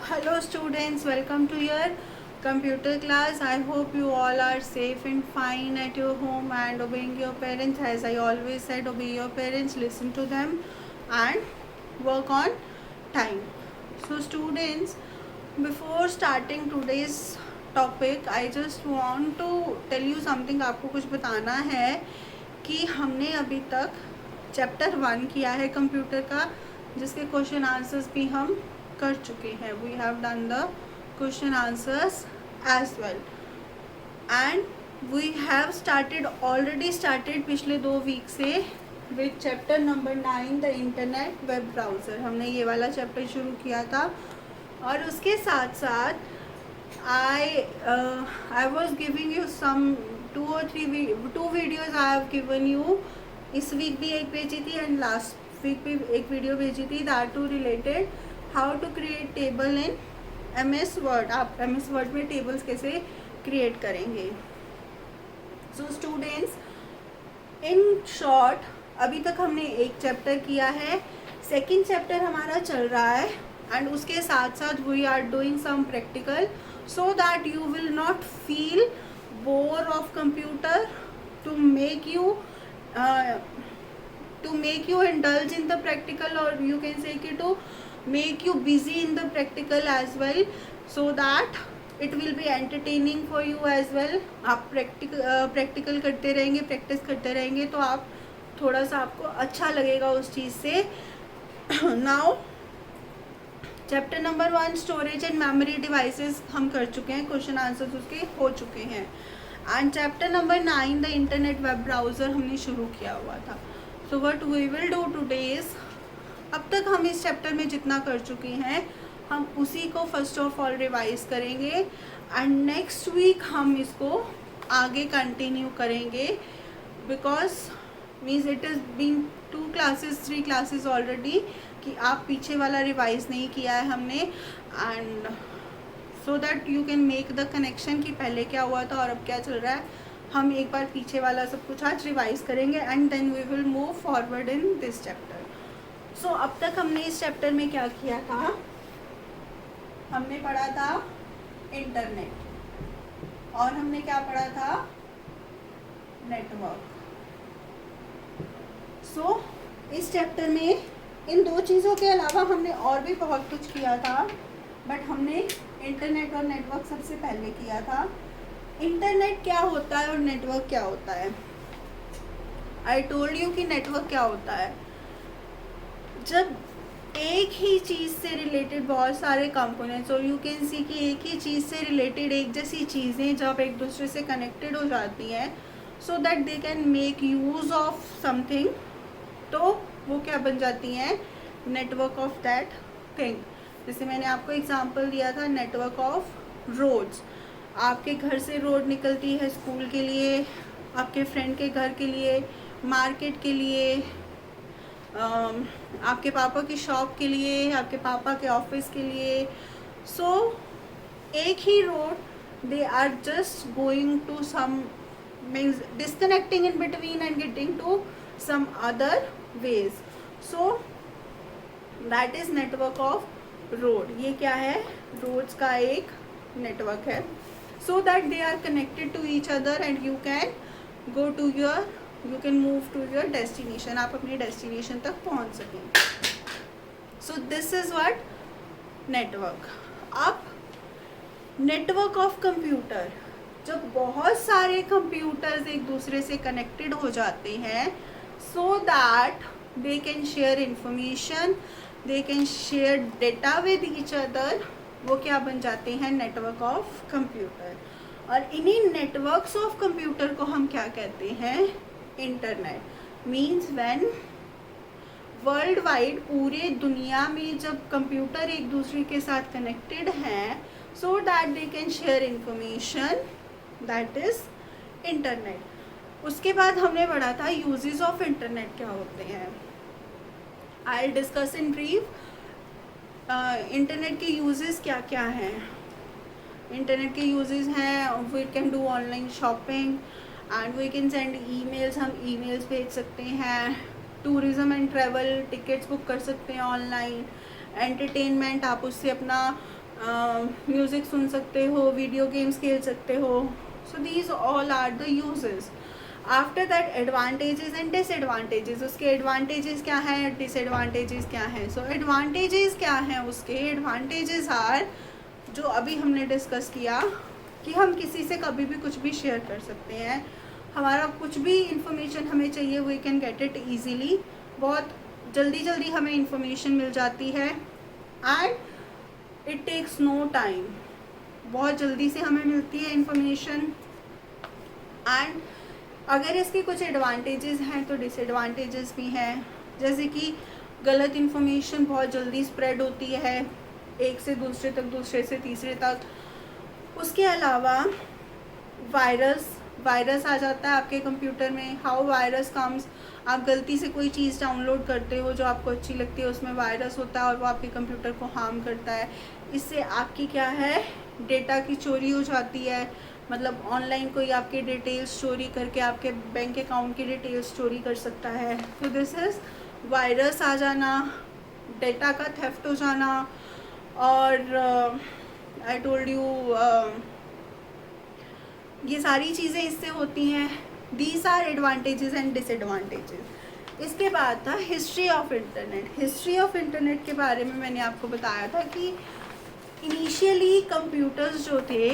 Hello students, welcome to your computer class. I hope you all are safe and fine at your home and obeying your parents. As I always said, obey your parents, listen to them and work on time. So students, before starting today's topic, I just want to tell you something. आपको कुछ बताना है कि हमने अभी तक chapter 1 किया है कंप्यूटर का, जिसके क्वेश्चन आंसर्स भी हम कर चुके हैं. We have done the question answers as well and we have already started पिछले 2 वीक से with chapter number 9 the internet web browser. हमने ये वाला चैप्टर शुरू किया था और उसके साथ साथ I was giving you some 2 videos I have given you. इस वीक भी एक भेजी थी एंड लास्ट वीक भी एक वीडियो भेजी थी. That to related how to create table in MS word. आप MS वर्ड में टेबल्स कैसे क्रिएट करेंगे. सो स्टूडेंट्स, इन शॉर्ट अभी तक हमने एक चैप्टर किया है, सेकेंड चैप्टर हमारा चल रहा है एंड उसके साथ साथ we are doing some practical so that you will not feel bore of computer, to make you indulge in the practical, or you can say to make you busy in the practical as well, so that it will be entertaining for you as well. आप practical करते रहेंगे, practice करते रहेंगे तो आप थोड़ा सा आपको अच्छा लगेगा उस चीज़ से. Now chapter number 1 storage and memory devices हम कर चुके हैं, क्वेश्चन आंसर्स उसके हो चुके हैं. And chapter number 9 the internet web browser हमने शुरू किया हुआ था. So what we will do today is, अब तक हम इस चैप्टर में जितना कर चुके हैं हम उसी को फर्स्ट ऑफ ऑल रिवाइज करेंगे एंड नेक्स्ट वीक हम इसको आगे कंटिन्यू करेंगे. Because means it is been 2 classes 3 classes already कि आप पीछे वाला रिवाइज नहीं किया है हमने, and so that you can make the connection कि पहले क्या हुआ था और अब क्या चल रहा है. हम एक बार पीछे वाला सब कुछ आज रिवाइज करेंगे and then we will move forward in this chapter. So अब तक हमने इस चैप्टर में क्या किया था, हमने पढ़ा था इंटरनेट और हमने क्या पढ़ा था, नेटवर्क. सो इस चैप्टर में इन 2 चीज़ों के अलावा हमने और भी बहुत कुछ किया था, बट हमने इंटरनेट और नेटवर्क सबसे पहले किया था. इंटरनेट क्या होता है और नेटवर्क क्या होता है. आई टोल्ड यू कि नेटवर्क क्या होता है, जब एक ही चीज़ से रिलेटेड बहुत सारे कंपोनेंट्स, और यू कैन सी कि एक ही चीज़ से रिलेटेड एक जैसी चीज़ें जब एक दूसरे से कनेक्टेड हो जाती हैं सो that they can make use of something, तो वो क्या बन जाती हैं, नेटवर्क ऑफ दैट थिंग. जैसे मैंने आपको एग्जांपल दिया था नेटवर्क ऑफ रोड्स. आपके घर से रोड निकलती है स्कूल के लिए, आपके फ्रेंड के घर के लिए, मार्केट के लिए, आपके पापा की शॉप के लिए, आपके पापा के ऑफिस के लिए. सो एक ही road, they are just going to some, means disconnecting in between and getting to some other ways. So that is network of road. ये क्या है, रोड्स का एक नेटवर्क है. So that they are connected to each other and you can go to your, you can move to your destination, आप अपनी destination तक पहुंच सकें. So this is what network. अब नेटवर्क ऑफ कंप्यूटर, जब बहुत सारे कंप्यूटर्स एक दूसरे से कनेक्टेड हो जाते हैं सो that they can share information, they can share data with each other, वो क्या बन जाते हैं, नेटवर्क ऑफ कंप्यूटर. और इन्हीं नेटवर्क्स ऑफ कंप्यूटर को हम क्या कहते हैं, internet. Means when world wide, पूरे दुनिया में जब कंप्यूटर एक दूसरे के साथ कनेक्टेड हैं सो that they can share information, that is internet. उसके बाद हमने पढ़ा था यूजेस ऑफ इंटरनेट क्या होते हैं. I will discuss in brief internet के यूजेस क्या क्या हैं. इंटरनेट के यूजेस हैं, we can do online shopping and we can send emails, हम ईमेल्स भेज सकते हैं. Tourism and travel tickets book कर सकते हैं ऑनलाइन. एंटरटेनमेंट, आप उससे अपना म्यूज़िक सुन सकते हो, वीडियो गेम्स खेल सकते हो. So these all are the uses. After that advantages and disadvantages. उसके एडवांटेजेस क्या हैं, डिसएडवांटेजेस क्या हैं. सो एडवांटेजेस क्या हैं उसके. एडवांटेजेस आर, जो अभी हमने डिस्कस किया, कि हम किसी से कभी भी कुछ भी शेयर कर सकते हैं. हमारा कुछ भी इंफॉर्मेशन हमें चाहिए, we can get it easily. बहुत जल्दी जल्दी हमें इंफॉर्मेशन मिल जाती है. And it takes no time. बहुत जल्दी से हमें मिलती है इंफॉर्मेशन. एंड अगर इसके कुछ एडवांटेजेस हैं तो डिसएडवांटेजेस भी हैं. जैसे कि गलत इन्फॉर्मेशन बहुत जल्दी स्प्रेड होती है, एक से दूसरे तक, दूसरे से तीसरे तक. उसके अलावा वायरस आ जाता है आपके कंप्यूटर में. हाउ वायरस कम्स, आप गलती से कोई चीज़ डाउनलोड करते हो जो आपको अच्छी लगती है, उसमें वायरस होता है और वो आपके कंप्यूटर को हार्म करता है. इससे आपकी क्या है, डेटा की चोरी हो जाती है. मतलब ऑनलाइन कोई आपके डिटेल्स चोरी करके आपके बैंक अकाउंट की डिटेल्स चोरी कर सकता है. तो दिस इज़ वायरस आ जाना, डेटा का थेफ्ट हो जाना. और आई टोल्ड यू, ये सारी चीज़ें इससे होती हैं. These are advantages and disadvantages. इसके बाद था history of internet. History of internet के बारे में मैंने आपको बताया था कि इनिशियली कंप्यूटर्स जो थे,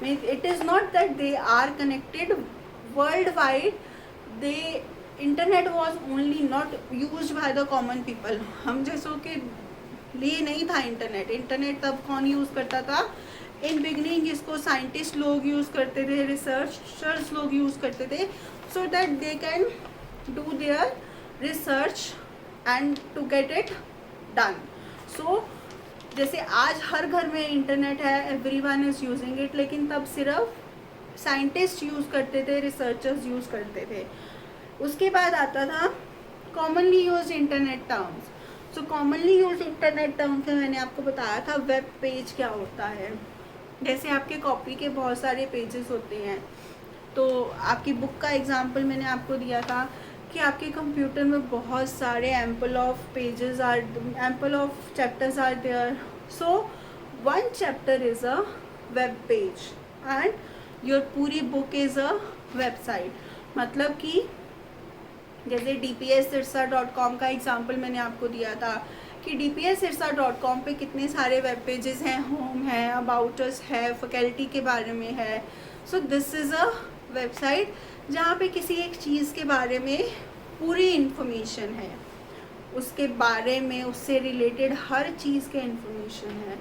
it is not that they are connected world wide. They internet was only not use by the common people. हम जैसों के लिए नहीं था इंटरनेट तब कौन यूज़ करता था. इन बिगनिंग इसको साइंटिस्ट लोग यूज़ करते थे, रिसर्चर्स लोग यूज़ करते थे, so that they can do their research and to get it done. सो जैसे आज हर घर में इंटरनेट है, एवरीवन इज़ यूजिंग इट, लेकिन तब सिर्फ साइंटिस्ट यूज़ करते थे, रिसर्चर्स यूज़ करते थे. उसके बाद आता था कॉमनली यूज इंटरनेट टर्म्स. सो कॉमनली यूज इंटरनेट टर्म्स में मैंने आपको बताया था वेब पेज क्या होता है. जैसे आपके कॉपी के बहुत सारे पेजेस होते हैं, तो आपकी बुक का एग्जांपल मैंने आपको दिया था कि आपके कंप्यूटर में बहुत सारे ample of chapters are there. So one chapter is a web page and your पूरी बुक इज़ अ वेबसाइट. मतलब कि जैसे dpssirsa.com का एग्जांपल मैंने आपको दिया था कि dpssirsa.com पे कितने सारे वेब पेजेस हैं. होम है, अबाउट अस है, फैकल्टी के बारे में है. सो दिस इज़ अ वेबसाइट जहाँ पे किसी एक चीज़ के बारे में पूरी इंफॉर्मेशन है, उसके बारे में, उससे रिलेटेड हर चीज़ के इंफॉर्मेशन है.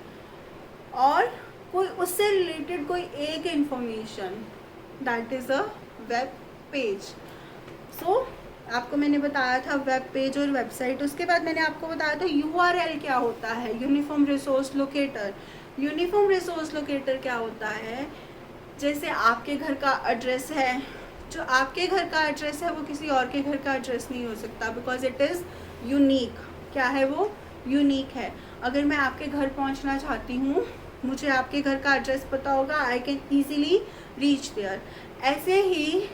और कोई उससे रिलेटेड कोई एक information, that is a web page. So आपको मैंने बताया था वेब पेज और वेबसाइट. उसके बाद मैंने आपको बताया था URL क्या होता है, uniform resource locator. Uniform resource locator क्या होता है, जैसे आपके घर का एड्रेस है, जो आपके घर का एड्रेस है वो किसी और के घर का एड्रेस नहीं हो सकता, बिकॉज इट इज़ यूनिक. क्या है वो, यूनिक है. अगर मैं आपके घर पहुंचना चाहती हूँ, मुझे आपके घर का एड्रेस पता होगा, I can easily reach there. ऐसे ही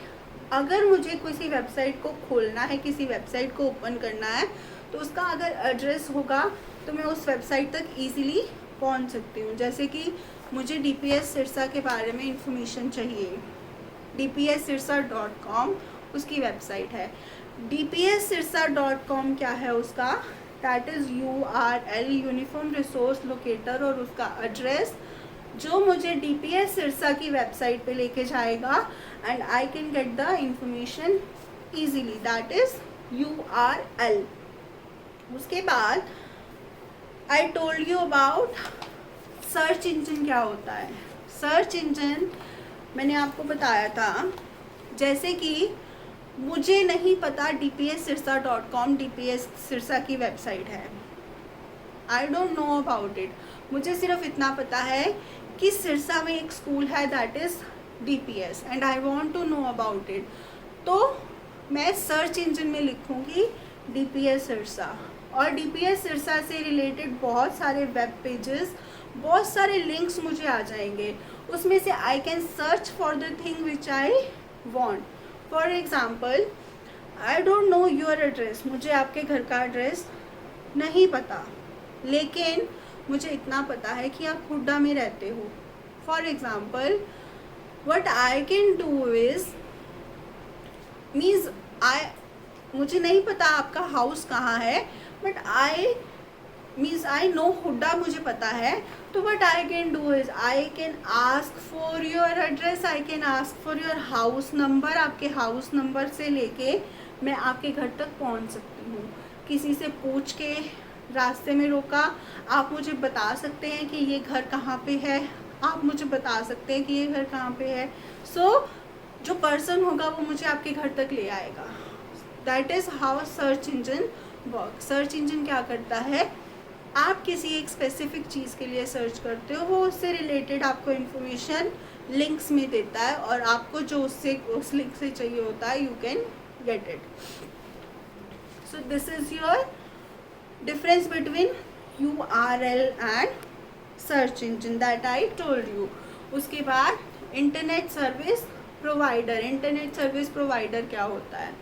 अगर मुझे किसी वेबसाइट को खोलना है, किसी वेबसाइट को ओपन करना है, तो उसका अगर एड्रेस होगा तो मैं उस वेबसाइट तक ईज़िली पहुंच सकती हूँ. जैसे कि मुझे DPS सिरसा के बारे में इंफॉर्मेशन चाहिए, dpssirsa.com उसकी वेबसाइट है. dpssirsa.com क्या है उसका, that is URL, uniform resource locator, और उसका एड्रेस जो मुझे DPS सिरसा की वेबसाइट पे लेके जाएगा and I can get the information easily. That is URL. उसके बाद I told you about search engine क्या होता है. सर्च इंजन मैंने आपको बताया था, जैसे कि मुझे नहीं पता dpssirsa.com DPS सिरसा की वेबसाइट है, I don't know about it. मुझे सिर्फ इतना पता है कि सिरसा में एक स्कूल है, that is DPS, and I want to know about it. तो मैं सर्च इंजन में लिखूँगी DPS सिरसा, और DPS सिरसा से रिलेटेड बहुत सारे वेब पेजेस, बहुत सारे लिंक्स मुझे आ जाएंगे. उसमें से I can search for the thing which I want. For example, I don't know your address, मुझे आपके घर का एड्रेस नहीं पता, लेकिन मुझे इतना पता है कि आप हुड्डा में रहते हो. For example what I can do is means मुझे नहीं पता आपका हाउस कहाँ है, बट I know हुड्डा मुझे पता है. तो what I can do is I can ask for your address, I can ask for your house number. आपके हाउस नंबर से लेके मैं आपके घर तक पहुंच सकती हूँ. किसी से पूछ के रास्ते में रोका, आप मुझे बता सकते हैं कि ये घर कहाँ पे है, आप मुझे बता सकते हैं कि ये घर कहाँ पे है. सो जो पर्सन होगा वो मुझे आपके घर तक ले आएगा. That is how search engine work. Search engine क्या करता है, आप किसी एक स्पेसिफिक चीज़ के लिए सर्च करते हो, वो उससे रिलेटेड आपको इन्फॉर्मेशन लिंक्स में देता है, और आपको जो उससे उस लिंक से चाहिए होता है you can get it. So this is your difference between URL and search engine that I told you. उसके बाद internet service provider. Internet service provider क्या होता है?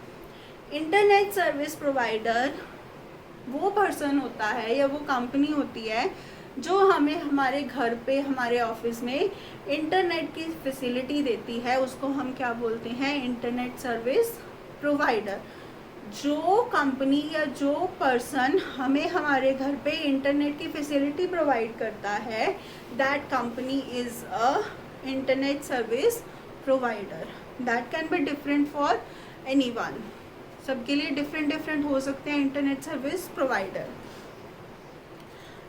इंटरनेट सर्विस प्रोवाइडर वो पर्सन होता है या वो कंपनी होती है जो हमें हमारे घर पे, हमारे ऑफिस में इंटरनेट की फैसिलिटी देती है. उसको हम क्या बोलते हैं? Internet service provider. जो कंपनी या जो पर्सन हमें हमारे घर पे इंटरनेट की फैसिलिटी प्रोवाइड करता है, that company is a internet service provider. That can be different for anyone. सबके लिए डिफरेंट हो सकते हैं internet service provider.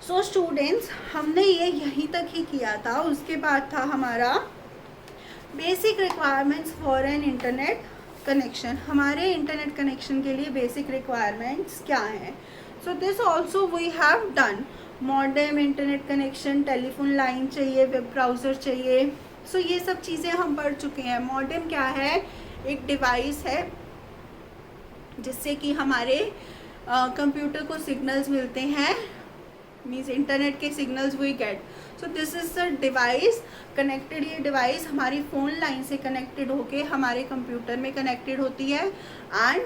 So students, हमने ये यहीं तक ही किया था. उसके बाद था हमारा basic requirements for an internet connection. हमारे इंटरनेट कनेक्शन के लिए बेसिक रिक्वायरमेंट्स क्या हैं? So this also we have done. Modem, internet connection, telephone line चाहिए, वेब ब्राउज़र चाहिए. सो ये सब चीज़ें हम पढ़ चुके हैं. मॉडेम क्या है? एक डिवाइस है जिससे कि हमारे कंप्यूटर को सिग्नल्स मिलते हैं, मीन्स इंटरनेट के signals we get. So this is the device connected. ये डिवाइस हमारी फ़ोन लाइन से कनेक्टेड होके हमारे कंप्यूटर में कनेक्टेड होती है, and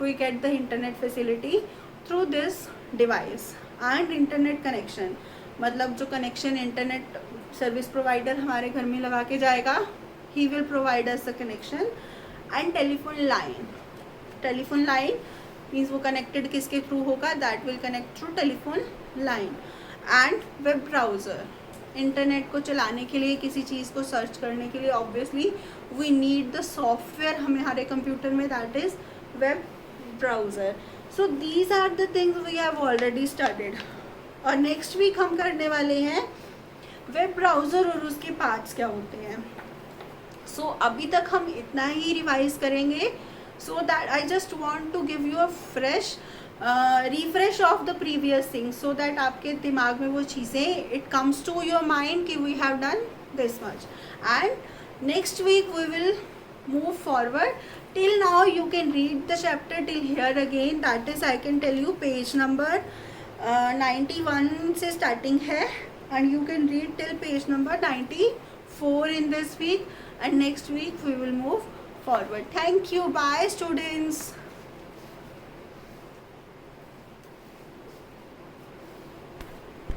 we get the internet facility through this device. And internet connection मतलब जो कनेक्शन इंटरनेट सर्विस प्रोवाइडर हमारे घर में लगा के जाएगा, he will provide us the connection. And telephone line. Telephone line means वो कनेक्टेड किसके थ्रू होगा? That will connect through telephone line. And web browser. Internet को चलाने के लिए, किसी चीज़ को सर्च करने के लिए obviously we need the software हमारे कंप्यूटर में, that is web browser. So these are the things we have already studied. और नेक्स्ट वीक हम करने वाले हैं वेब ब्राउज़र और उसके पार्ट्स क्या होते हैं. सो अभी तक हम इतना ही रिवाइज करेंगे, so that I just want to give you a fresh refresh of the previous things, so that आपके दिमाग में वो चीज़ें it comes to your mind कि we have done this much. And next week we will move forward. Till now you can read the chapter till here again, that is I can tell you page number 91 से starting है, and you can read till page number 94 in this week, and next week we will move forward. Thank you. Bye students.